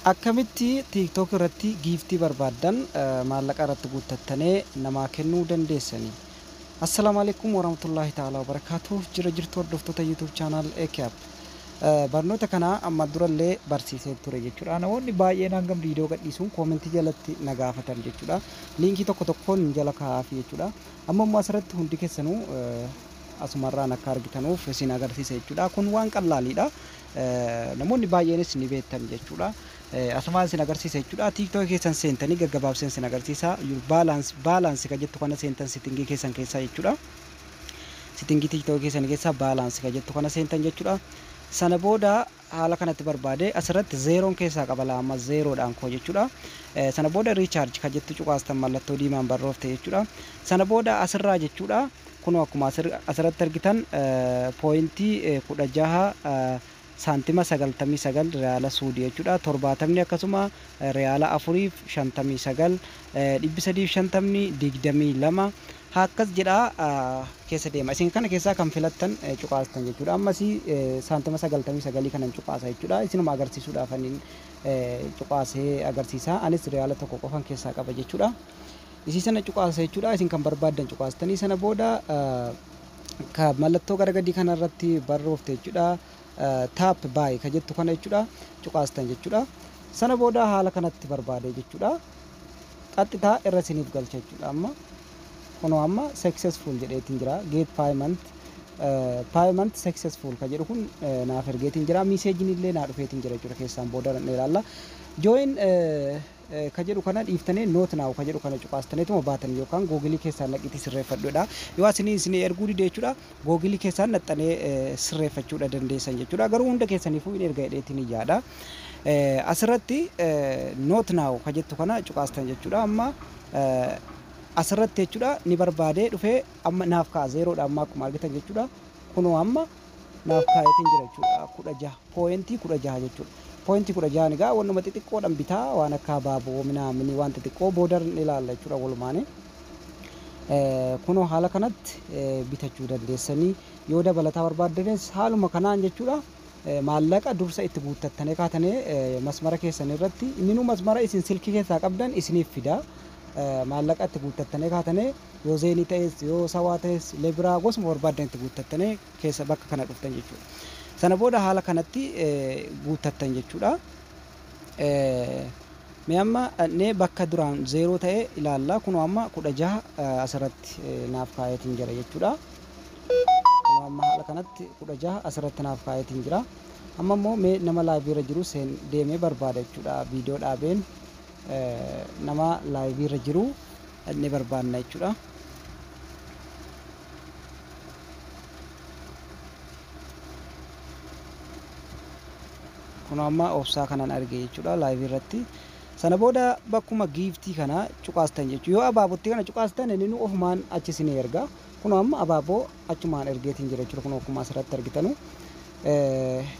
akkamitti TikTok irratti giiftii barbaadan maallaqa irratti guuttattanii namaa kennuu dandeessanii. Assalamu alaikum warahmatullahi ta'ala wabarakatuh. Jirtu hordoftoota YouTube channel Ekiap. Barnoota kana amma durallee barsiisee ture jechuudha. Namoonni baay'een hangam viidiyoo gadhiisuun koomentii jalatti na gaafatan jechuudha. Liinkii tokko tokkoon jala kaa'aafi jechuudha. Amma asirratti hundi keessanuu asumarraan akka argitanuuf isin agarsiisa jechuudha. Kun waan qallaaliidha. Namoonni baay'eenis ni beektan jechuudha. Asumaan isin agarsiisa jechuudha. TikTok keessan seentanii gaggabaabseen isin agarsiisa. Balance ka jettu kana seentan settingii keessan keessaa jechuudha. Settingii TikTok keessan keessaa balance ka jettu kana seentan jechuudha. Sana booda haala kanatti barbaade asirratti zeeroon keessaa qabala amma zeeroodhaan koo jechuudha. Sana booda recharge ka jettu cuqaastan mallattoo diimaan barroofte jechuudha. Sana booda asirraa jechuudha. Kun akkuma asirratti argitan pointii 16 saantima 99 reala suudii jechuudha. 70 akkasuma reala 4.59 350 22 hakkas jedha keessa deema. Isin kana keessaa kan filattan cuqaastan jechuudha. Ammas saantima 99 kanan cuqaasa jechuudha. Isinuma agarsiisuudhaaf anin cuqaasee agarsiisa. Anis reala tokko qofan keessaa qaba jechuudha. Isi sana cuqaasa jechuudha. Isin kan barbaadan cuqaastanii sana booda ka mallattoo garagadii kanarratti barroofte jechuudha. Tap buy ka jettu kana jechuudha. Cuqaastan jechuudha. Sana booda haala kanatti barbaade jechuudha. Qaxxitaa irra isiniif galcha jechuudha. Amma successful jedheetiin jira. Get payment successful ka jedhu kun naaf ergeetiin jira. Message illee naa dhufeetiin jira jechuudha. Keessaan booda ilaalla. Join ka jedhu kana dhiiftanii note now ka jedhu kana cuqaastaneetuma baatan yookaan Google keessaan naqiti sirreeffadhuudha. Yoo isin erguu dide jechuudha Google keessaan naxxanee sirreeffachuudha dandeessan jechuudha. Garuu hunda keessaniifuu hin erga jedheetiin yaada. Asirratti note now ka jettu kana cuqaastan jechuudha. Amma asirratti jechuudha ni barbaade dhufee amma naaf ka'a zeeroodha amma akkuma argitan jechuudha. Kunoo amma naaf kaa'eetiin jira jechuudha. 16 pointii 16 jechuudha. Pointii 16 egaa wannuma xixiqqoodhaan bitaa waan akka abaaboo mini waan xixiqqoo boodar ilaalla jechuudha walumaanii. Kunoo haala kanatti bitachuu dandeessanii yoo dabalataa barbaaddanis haaluma kanaan jechuudha. Maallaqa dursa itti guuttattanii kaatanii masmara keessan irratti inni masmara isin silkii keessaa qabdan isiniif fida. Maallaqa itti guuttattanii kaatanii yoo zeenii ta'es yoo sawaa ta'es lebiraa gosuma barbaadan itti guuttattanii keessa bakka kana dhuftan jechuudha. Sana booda haala kanatti guuttattan jechuudha. Mee amma ne bakka duraan zeeroo ta'e ilaalla. Kunoo amma 16 asirratti naaf kaa'eetiin jira jechuudha. Kunoo amma haala kanatti 16 asirratti naaf kaa'eetiin jira. Amma immoo mee nama laayivii irra jiru deemee barbaada jechuudha. Viidiyoo dhaabeen nama laayivii irra jiru ni barbaadna jechuudha. Kunoo amma obsaa kanan arge jechuudha laayivii irratti. Sana booda bakkuma giiftii kana cuqaastan jechuudha. Yoo abaabotti kana cuqaastan inni ofumaan achi isin erga. Kunoo amma abaaboo achumaan ergeetiin jira jechuudha. Kunoo akkuma asirratti argitanu.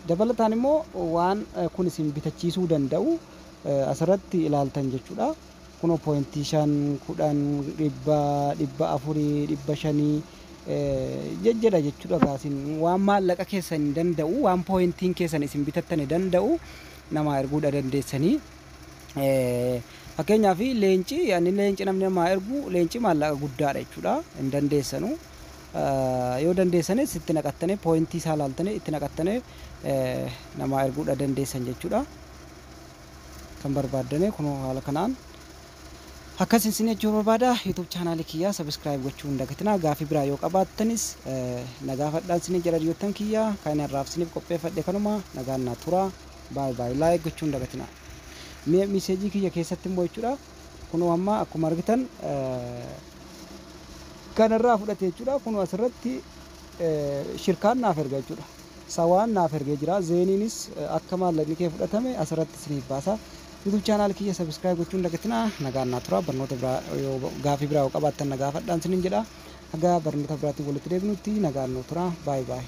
Dabalataan immoo waan kun isin bitachiisuu danda'u asirratti ilaaltan jechuudha. Kunoo pointii 5 10 400 500 jejjedha jechuudha. Gaasin waan maallaqa keessan danda'u waan pointiin keessan isin bitattanii danda'u nama erguudha dandeessanii. Fakkeenyaaf leenci leenci namni namaa ergu leenci maallaqa guddaadha jechuudha. Hin dandeessanu. Yoo dandeessanis itti naqattanii pointii isaa ilaaltanii itti naqattanii nama erguudha dandeessan jechuudha. Kan barbaadane kunoo haala kanaan akkasin isin jechuu barbaada. YouTube channel kiyya subscribe gochuu hin dagatinaa. Gaafii biraa yoo qabaattanis nagaafadhaan isin jedha dhiyootan kiyya kan irraaf isiniif qopheeffadhe kanuma nagaan naa tura. Bye bye. Like gochuu hin dagatinaa. Message kiyya keessatti immoo jechuudha. Kunoo amma akkuma argitan kanarraa fudhate jechuudha. Kunoo asirratti shirkaan naaf erga jechuudha. Sawaan naaf ergee jira. Zeeniinis akka maallaqni kee fudhatame asirratti isiniif baasa. YouTube channel kiyya subscribe gochuun dagatinaa. Nagaan naa tura. Barnoota biraa yoo gaafii biraa qabaattan nagaafadhaan isiniin jedha. Haga barnoota biraatiin walitti deebinutti nagaan naa tura. Bye bye.